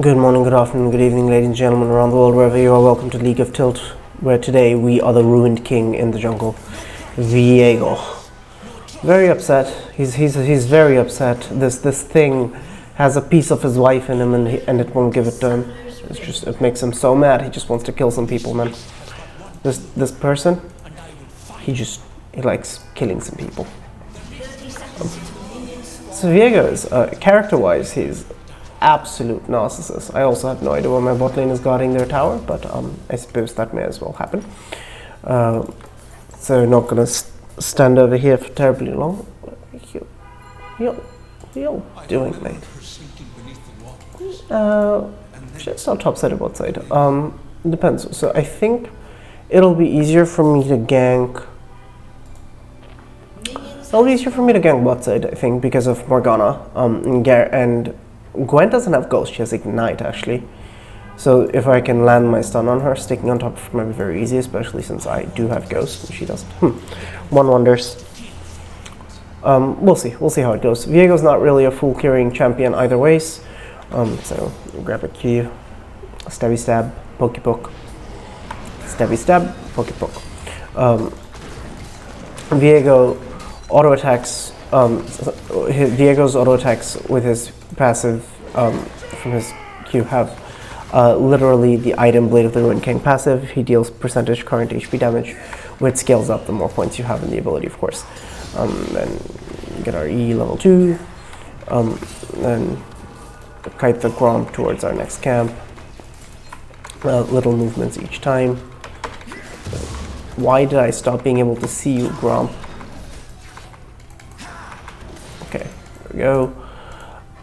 Good morning, good afternoon, good evening, ladies and gentlemen around the world, wherever you are. Welcome to League of Tilt, where today we are the ruined king in the jungle, Viego. Very upset. He's very upset. This thing has a piece of his wife in him, and it won't give it to him. It makes him so mad. He just wants to kill some people, man. This person, he likes killing some people. So Viego is character-wise, he's absolute narcissist. I also have no idea why my bot lane is guarding their tower, but I suppose that may as well happen. So not gonna stand over here for terribly long. What are you doing, mate? It's not top side or bot side. Depends. So I think it'll be easier for me to gank. It'll be easier for me to gank bot side, I think, because of Morgana and Gwen doesn't have Ghost, she has Ignite actually. So if I can land my stun on her, sticking on top of her might be very easy, especially since I do have Ghost and she doesn't. One wonders. We'll see how it goes. Viego's not really a full carrying champion either ways. So grab a Q, stabby stab, pokey poke, stabby stab, pokey poke. Viego auto attacks. Viego's auto attacks with his passive from his Q have literally the item Blade of the Ruined King passive. He deals percentage current HP damage, which scales up the more points you have in the ability, of course. Then get our E level 2, then kite the Gromp towards our next camp. Little movements each time. Why did I stop being able to see you, Gromp? Okay, there we go.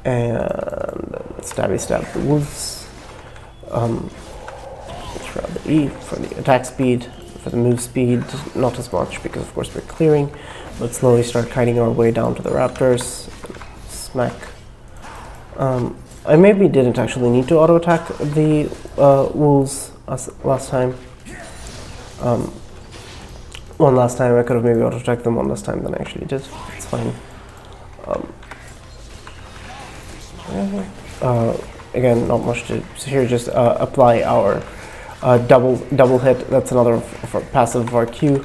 And stabby stab the wolves. Throw the E for the attack speed, for the move speed, not as much because of course we're clearing, but slowly start kiting our way down to the raptors. Smack. I maybe didn't actually need to auto attack the wolves last time. One last time I could have maybe auto attacked them one last time than I actually did. It's fine. Again, not much to here. Just apply our double hit. That's another passive of our Q.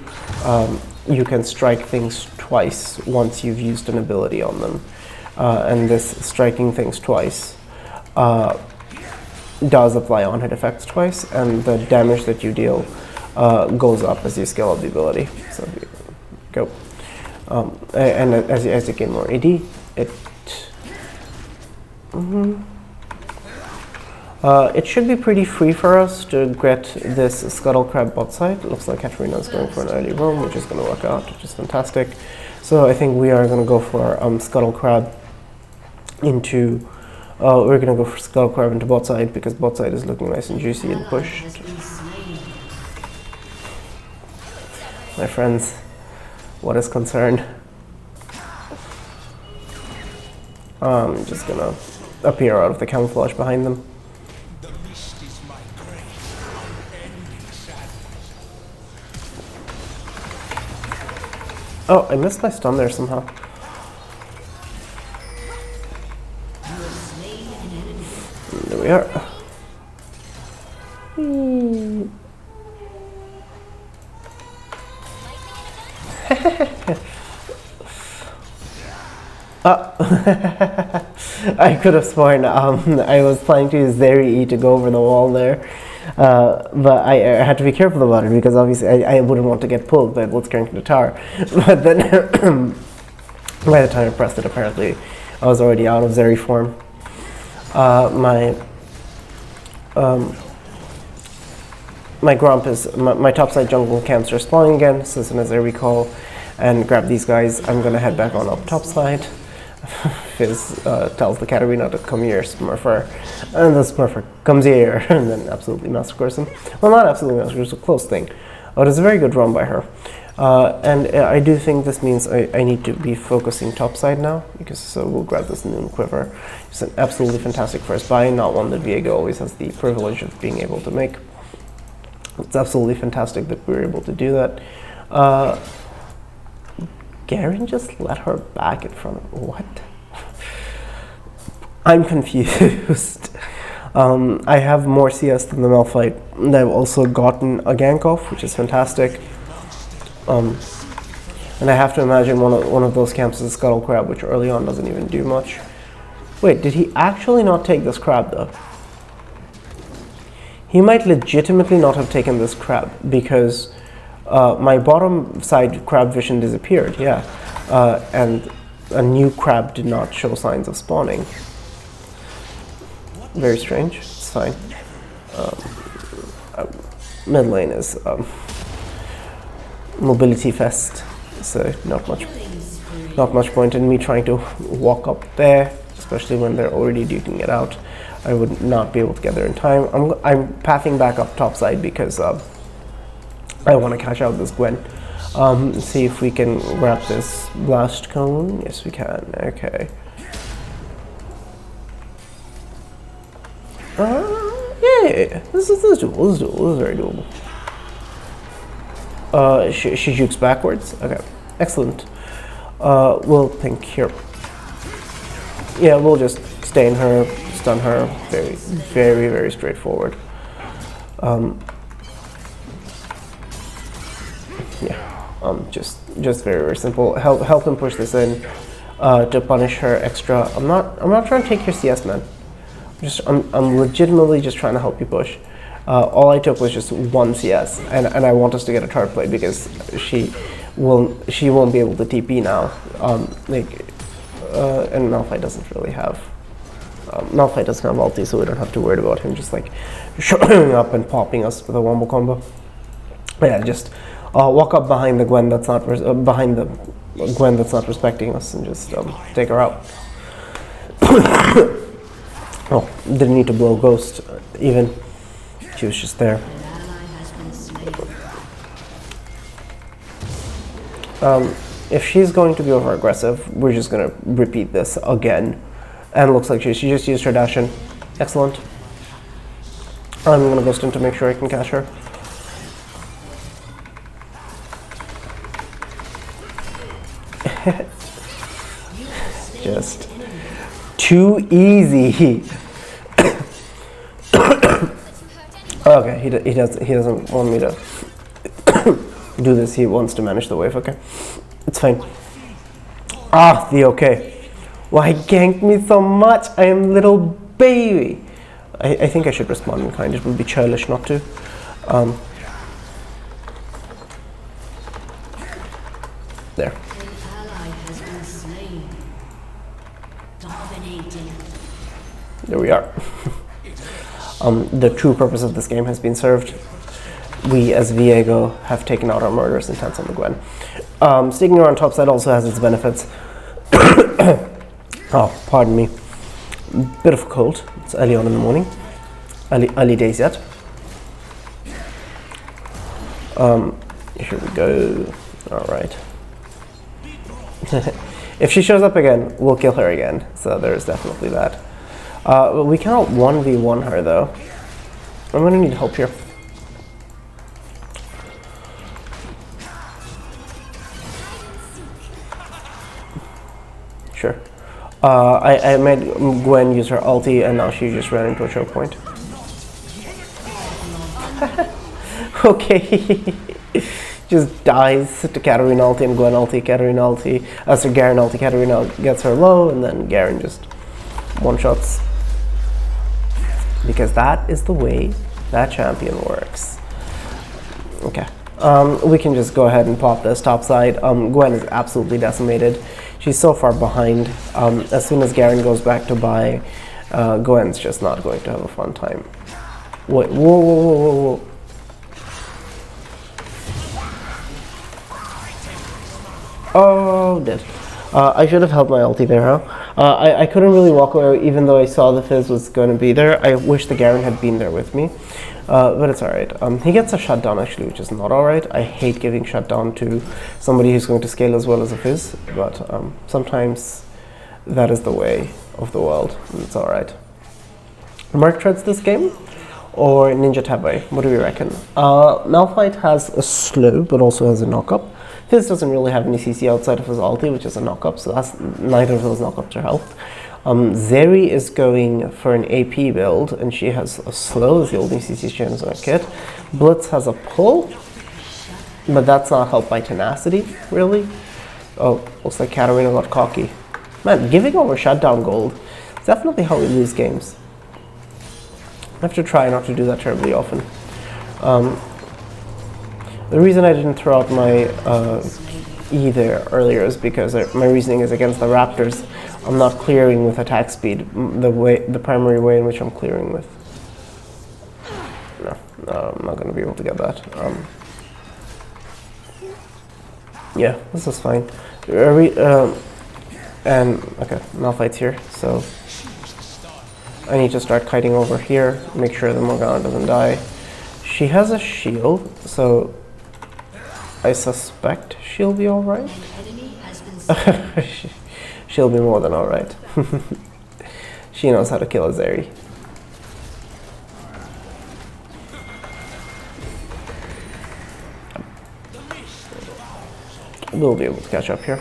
You can strike things twice once you've used an ability on them, and this striking things twice does apply on-hit effects twice, and the damage that you deal goes up as you scale up the ability. So go, and as you gain more AD, it. It should be pretty free for us to get this Scuttle Crab bot side. It looks like Katarina is going for an early roam, which is going to work out, which is fantastic. So I think we are going to go for Scuttle Crab into. We're going to go for Scuttle Crab into bot side because bot side is looking nice and juicy and pushed. My friends, what is concerned? I'm just gonna appear out of the camouflage behind them. Oh, I missed my stun there somehow. There we are. I could have sworn I was planning to use Zeri E to go over the wall there, but I had to be careful about it because obviously I wouldn't want to get pulled by Blitzcrank in the tower. But then by the time I pressed it, apparently I was already out of Zeri form. My Gromp is my topside jungle camps are spawning again. So as soon as I recall and grab these guys, I'm gonna head back on up topside. Fizz tells the Katarina to come here, Smurfer, and the Smurfer comes here, and then absolutely massacres him. Well, not absolutely massacres, a close thing. But it's a very good run by her. And I do think this means I need to be focusing topside now, because so we'll grab this Noon Quiver. It's an absolutely fantastic first buy, not one that Viego always has the privilege of being able to make. It's absolutely fantastic that we were able to do that. Garen just let her back in front of what? I'm confused. I have more CS than the Malphite, and I've also gotten a gank off, which is fantastic. And I have to imagine one of those camps is a Scuttle Crab, which early on doesn't even do much. Wait, did he actually not take this crab though? He might legitimately not have taken this crab because my bottom side crab vision disappeared, yeah. And a new crab did not show signs of spawning. Very strange, it's fine. Mid lane is mobility fest, so not much point in me trying to walk up there, especially when they're already duking it out. I would not be able to get there in time. I'm pathing back up topside because I want to catch out this Gwen. See if we can grab this blast cone. Yes, we can. Okay. Yeah. This is doable. This is very doable. She jukes backwards. Okay, excellent. We'll think here. Yeah, we'll just stay in her, stun her. Very straightforward. Just very simple. Help him push this in to punish her extra. I'm not trying to take your CS, man. I'm legitimately just trying to help you push. All I took was just one CS, and I want us to get a chart play because she won't be able to TP now. And Malphite doesn't really have Malphite doesn't have ulti, so we don't have to worry about him just like showing up and popping us with a wombo combo. But yeah, just walk up behind the Gwen that's not respecting us and just take her out. Oh, didn't need to blow Ghost even. She was just there. If she's going to be over aggressive, we're just gonna repeat this again. And it looks like she just used her dash in. Excellent. I'm gonna Ghost in to make sure I can catch her. Just too easy. Okay, he doesn't want me to do this. He wants to manage the wave. Okay, it's fine. Ah, the okay. Why gank me so much? I am little baby. I think I should respond in kind. It would be churlish not to. There. There we are. The true purpose of this game has been served. We, as Viego, have taken out our murderous intents on the Gwen. Sticking around topside also has its benefits. Oh, pardon me. Bit of a cold. It's early on in the morning. Early days yet. Here we go. Alright. If she shows up again, we'll kill her again. So there's definitely that. We cannot 1v1 her though. I'm gonna need help here. Sure. I made Gwen use her ulti and now she just ran into a choke point. Okay. Just dies to Katarina ulti and Gwen ulti, Katarina ulti. So Garen ulti, Katarina gets her low and then Garen just one-shots. Because that is the way that champion works. Okay. We can just go ahead and pop this topside. Gwen is absolutely decimated. She's so far behind. As soon as Garen goes back to buy, Gwen's just not going to have a fun time. Wait, whoa. Oh, dead. I should have held my ulti there, huh? I couldn't really walk away even though I saw the Fizz was going to be there. I wish the Garen had been there with me. But it's alright. He gets a shutdown actually, which is not alright. I hate giving shutdown to somebody who's going to scale as well as a Fizz. But sometimes that is the way of the world. And it's alright. Merc treads this game? Or Ninja Tabai? What do we reckon? Malphite has a slow, but also has a knock-up. Fizz doesn't really have any CC outside of his ulti, which is a knock-up, so that's neither of those knock-ups are helped. Zeri is going for an AP build, and she has a slow as the old CC chains on her kit. Blitz has a pull, but that's not helped by tenacity, really. Oh, looks like Katarina got cocky. Man, giving over shutdown gold is definitely how we lose games. I have to try not to do that terribly often. The reason I didn't throw out my E there earlier is because my reasoning is against the Raptors. I'm not clearing with attack speed the primary way in which I'm clearing with. No, I'm not going to be able to get that. Yeah, this is fine. And okay, Malphite's here, so I need to start kiting over here, make sure the Morgana doesn't die. She has a shield, so I suspect she'll be alright. She'll be more than alright. She knows how to kill a Zeri. We'll be able to catch up here.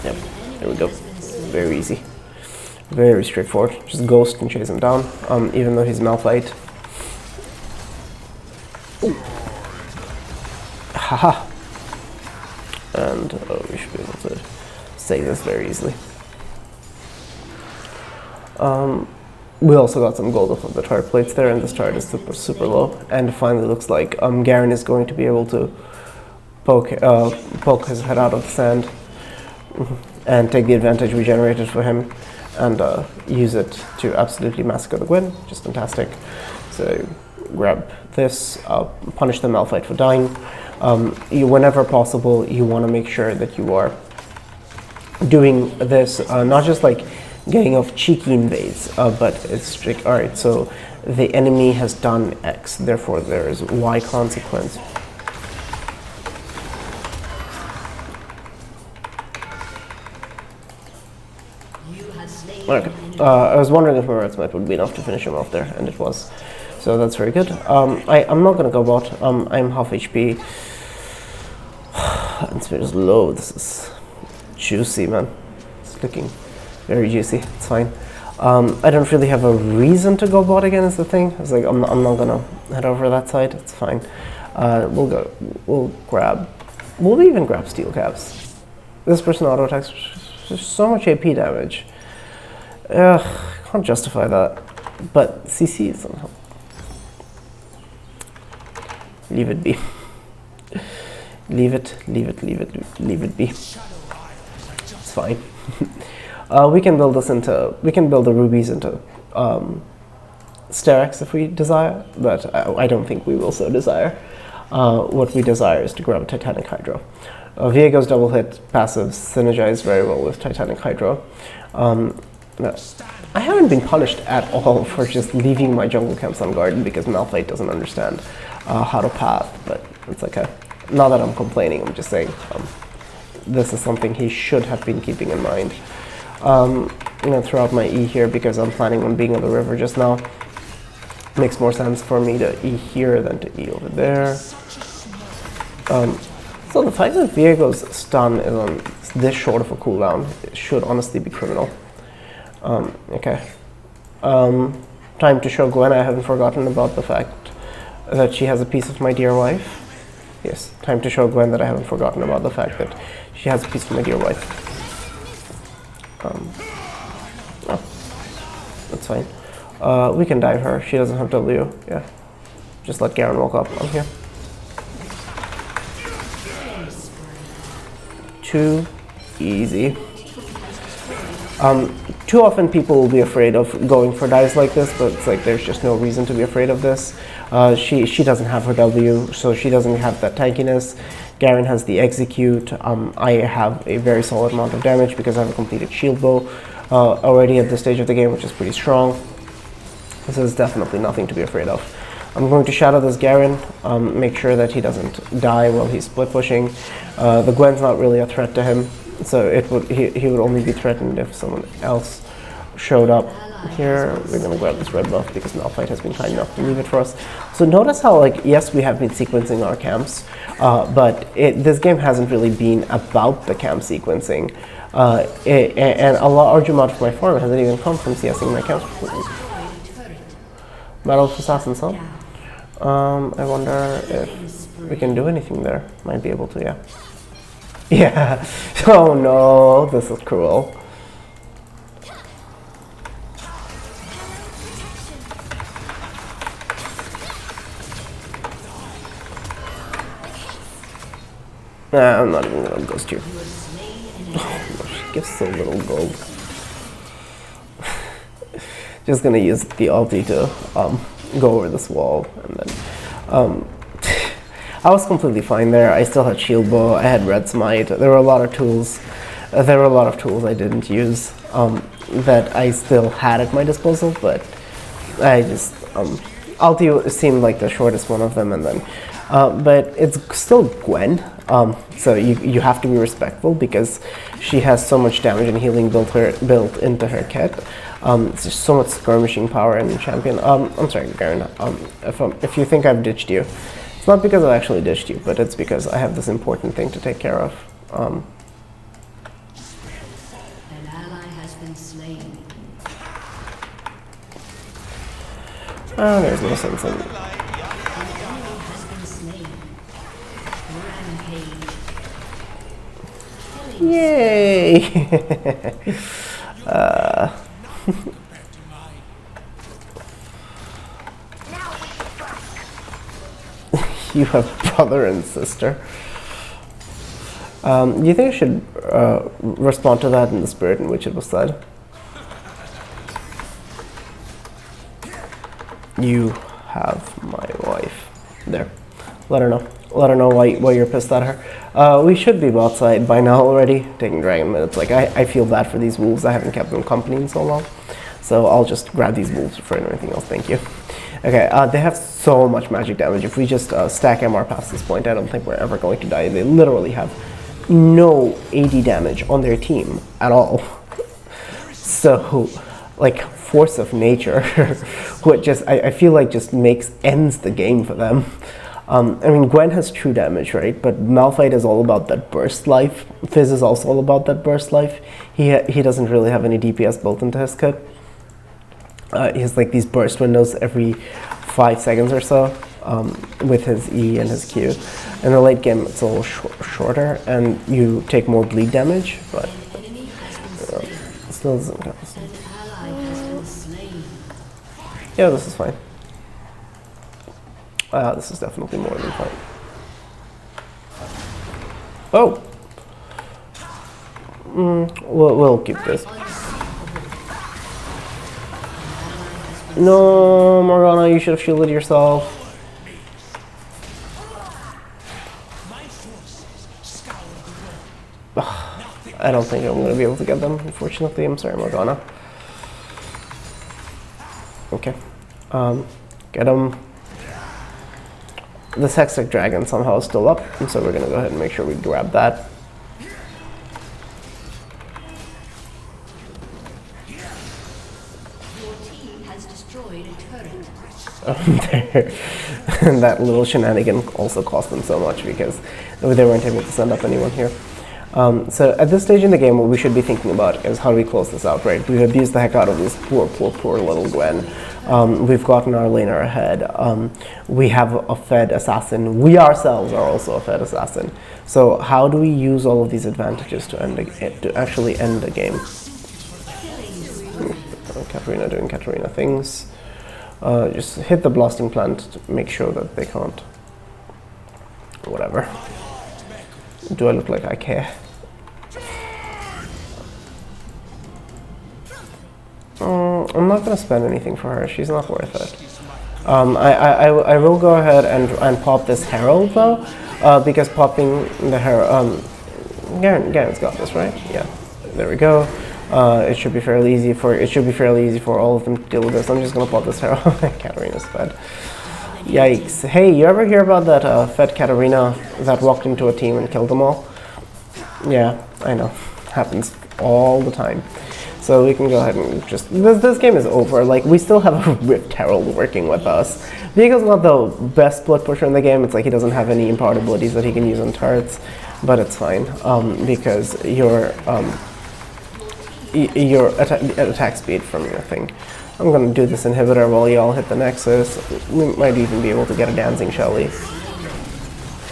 Yep, there we go. Very easy. Very straightforward. Just ghost and chase him down, even though he's Malphite. Haha. And we should be able to save this very easily. We also got some gold off of the turret plates there, and this turret is super low. And finally looks like Garen is going to be able to poke his head out of the sand and take the advantage we generated for him and use it to absolutely massacre the Gwen. Just fantastic. So grab this, punish the Malphite for dying. Whenever possible, you want to make sure that you are doing this, not just like getting off cheeky invades, but it's strict. Alright, so the enemy has done X, therefore there is Y consequence. Okay, I was wondering if my red smite would be enough to finish him off there, and it was. So that's very good. I'm not gonna go bot. I'm half HP. And speed is low. This is juicy, man. It's looking very juicy. It's fine. I don't really have a reason to go bot again. Is the thing. It's like I'm not gonna head over that side. It's fine. We'll even grab steel caps. This person auto attacks. There's so much AP damage. Can't justify that. But CC is somehow. Leave it be. Leave it be. It's fine. We can build the rubies into Sterex if we desire, but I don't think we will so desire. What we desire is to grab a Titanic Hydra. Viego's double hit passive synergize very well with Titanic Hydra. I haven't been punished at all for just leaving my jungle camps unguarded because Malphite doesn't understand how to path, but it's okay. Not that I'm complaining, I'm just saying this is something he should have been keeping in mind. I'm going to throw out my E here because I'm planning on being on the river just now. Makes more sense for me to E here than to E over there. So the fact that Viego's stun is on this short of a cooldown should honestly be criminal. Okay. Time to show Gwen I haven't forgotten about the fact that she has a piece of my dear wife. Yes, time to show Gwen that I haven't forgotten about the fact that she has a piece of my dear wife. Oh, that's fine. We can dive her. She doesn't have W. Yeah. Just let Garen walk up. I'm here. Too easy. Too often people will be afraid of going for dives like this, but it's like there's just no reason to be afraid of this. She doesn't have her W, so she doesn't have that tankiness. Garen has the execute. I have a very solid amount of damage because I have a completed shield bow already at this stage of the game, which is pretty strong. This is definitely nothing to be afraid of. I'm going to shadow this Garen, make sure that he doesn't die while he's split pushing. The Gwen's not really a threat to him, so he would only be threatened if someone else showed up. Here, we're gonna grab this red buff because Malphite has been kind enough to leave it for us. So notice how, like, yes, we have been sequencing our camps, but this game hasn't really been about the camp sequencing. And a large amount of my farm hasn't even come from CSing my camps. Battle of Assassins, huh? I wonder if we can do anything there. Might be able to, yeah. Yeah. Oh no, this is cruel. Nah, I'm not even gonna ghost you. Oh, she gives so little gold. Just gonna use the ulti to go over this wall, and then I was completely fine there. I still had shield bow, I had red smite. There were a lot of tools. I didn't use that I still had at my disposal, but I just ulti seemed like the shortest one of them, and then but it's still Gwen. So you have to be respectful because she has so much damage and healing built into her kit. It's just so much skirmishing power in the champion. I'm sorry, Garen. If you think I've ditched you, it's not because I actually ditched you, but it's because I have this important thing to take care of. An ally has been slain. There's no sense in it. Yay! You have brother and sister. Do you think I should respond to that in the spirit in which it was said? You have my wife. There. Let her know. Let her know why you're pissed at her. We should be bot side by now already. Taking dragon minutes. Like, I feel bad for these wolves. I haven't kept them company in so long. So I'll just grab these wolves for anything else. Thank you. Okay, they have so much magic damage. If we just stack MR past this point, I don't think we're ever going to die. They literally have no AD damage on their team at all. So, like, force of nature, what just, I feel like just ends the game for them. I mean, Gwen has true damage, right? But Malphite is all about that burst life. Fizz is also all about that burst life. He doesn't really have any DPS built into his kit. He has like these burst windows every 5 seconds or so with his E and his Q. In the late game, it's a little shorter, and you take more bleed damage, but still doesn't count. Yeah, this is fine. This is definitely more than fine. Oh! We'll keep this. No, Morgana, you should have shielded yourself. I don't think I'm going to be able to get them, unfortunately. I'm sorry, Morgana. Okay. Get them. This Hextech Dragon somehow is still up, and so we're going to go ahead and make sure we grab that. There. And that little shenanigan also cost them so much because they weren't able to send up anyone here. So at this stage in the game, what we should be thinking about is how do we close this out, right? We've abused the heck out of this poor little Gwen. We've gotten our laner ahead. We have a fed assassin. We ourselves are also a fed assassin. So how do we use all of these advantages to actually end the game? Katarina doing Katarina things. Just hit the blasting plant to make sure that they can't. Whatever. Do I look like I care? I'm not gonna spend anything for her. She's not worth it. I will go ahead and pop this herald though, because popping the herald. Garen's got this, right? Yeah. There we go. It should be fairly easy for all of them to deal with this. I'm just gonna pop this herald. Katarina's fed. Yikes. Hey, you ever hear about that fed Katarina that walked into a team and killed them all? Yeah, I know. Happens all the time. So we can go ahead and just, this game is over. Like, we still have a Rift Herald working with us. Viego's not the best split pusher in the game. It's like he doesn't have any empowered abilities that he can use on turrets, but it's fine, because your attack speed from your thing. I'm gonna do this inhibitor while y'all hit the Nexus. We might even be able to get a dancing Shelly.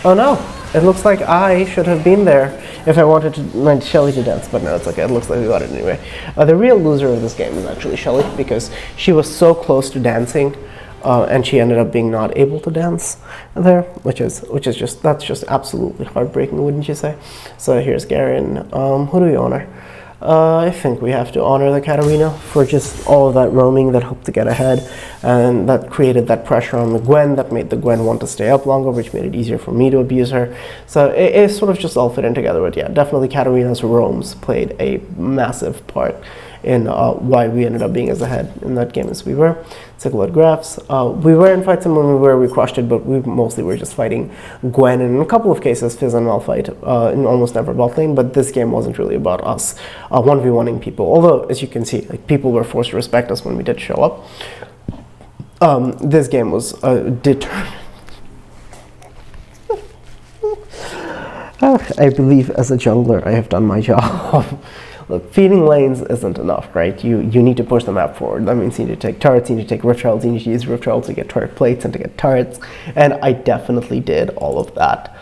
Oh no! It looks like I should have been there if I wanted my Shelly to dance, but no, it's okay. It looks like we got it anyway. The real loser of this game is actually Shelly, because she was so close to dancing, and she ended up being not able to dance there, which is just, that's just absolutely heartbreaking, wouldn't you say? So here's Garen. Who do we honor? I think we have to honor the Katarina for just all of that roaming that helped to get ahead, and that created that pressure on the Gwen that made the Gwen want to stay up longer, which made it easier for me to abuse her. So it sort of just all fit in together. But yeah, definitely Katarina's roams played a massive part in why we ended up being as ahead in that game as we were. Let's take a look at graphs. We were in fights, and when we crushed it, but we mostly were just fighting Gwen, and in a couple of cases Fizz and Malphite, in almost never bot lane, but this game wasn't really about us 1v1ing people, although as you can see, like, people were forced to respect us when we did show up. This game was determined. I believe as a jungler I have done my job. Look, feeding lanes isn't enough, right? You need to push the map forward. That means you need to take turrets, you need to take Rift Heralds, you need to use Rift Heralds to get turret plates and to get turrets, and I definitely did all of that.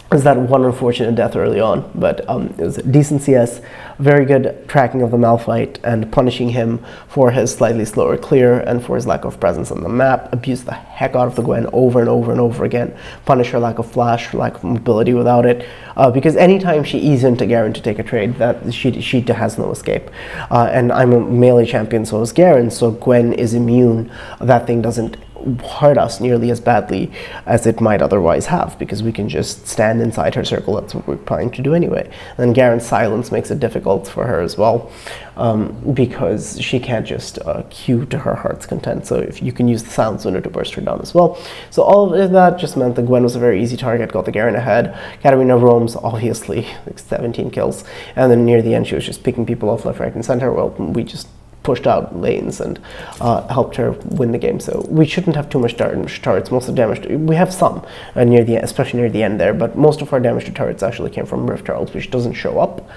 It was that one unfortunate death early on, but it was a decent CS, very good tracking of the Malphite and punishing him for his slightly slower clear and for his lack of presence on the map. Abused the heck out of the Gwen over and over and over again. Punish her lack of flash, her lack of mobility without it, because anytime she eases into Garen to take a trade, that she has no escape. And I'm a melee champion, so is Garen, so Gwen is immune. That thing doesn't hurt us nearly as badly as it might otherwise have, because we can just stand inside her circle. That's what we're trying to do anyway. And Garen's silence makes it difficult for her as well, because she can't just Q to her heart's content. So if you can use the silence window to burst her down as well. So all of that just meant that Gwen was a very easy target, got the Garen ahead. Katarina roams, obviously, like 17 kills, and then near the end she was just picking people off left, right, and center. Well, we just pushed out lanes and helped her win the game. So we shouldn't have too much damage to turrets. Most of the damage we have some near the end, especially near the end there, but most of our damage to turrets actually came from Rift Herald, which doesn't show up.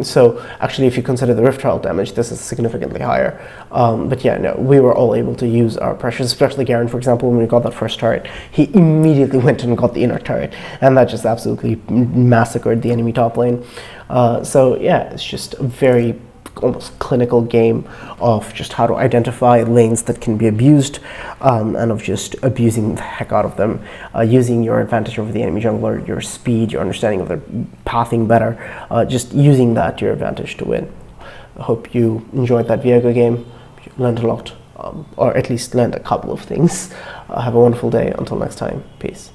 So actually, if you consider the Rift Herald damage, this is significantly higher. But yeah, no, we were all able to use our pressures, especially Garen, for example. When we got that first turret, he immediately went and got the inner turret, and that just absolutely massacred the enemy top lane. So yeah, it's just a very almost clinical game of just how to identify lanes that can be abused, and of just abusing the heck out of them, using your advantage over the enemy jungler, your speed, your understanding of their pathing better, just using that to your advantage to win. I hope you enjoyed that Viego game. You learned a lot, or at least learned a couple of things. Have a wonderful day. Until next time, peace.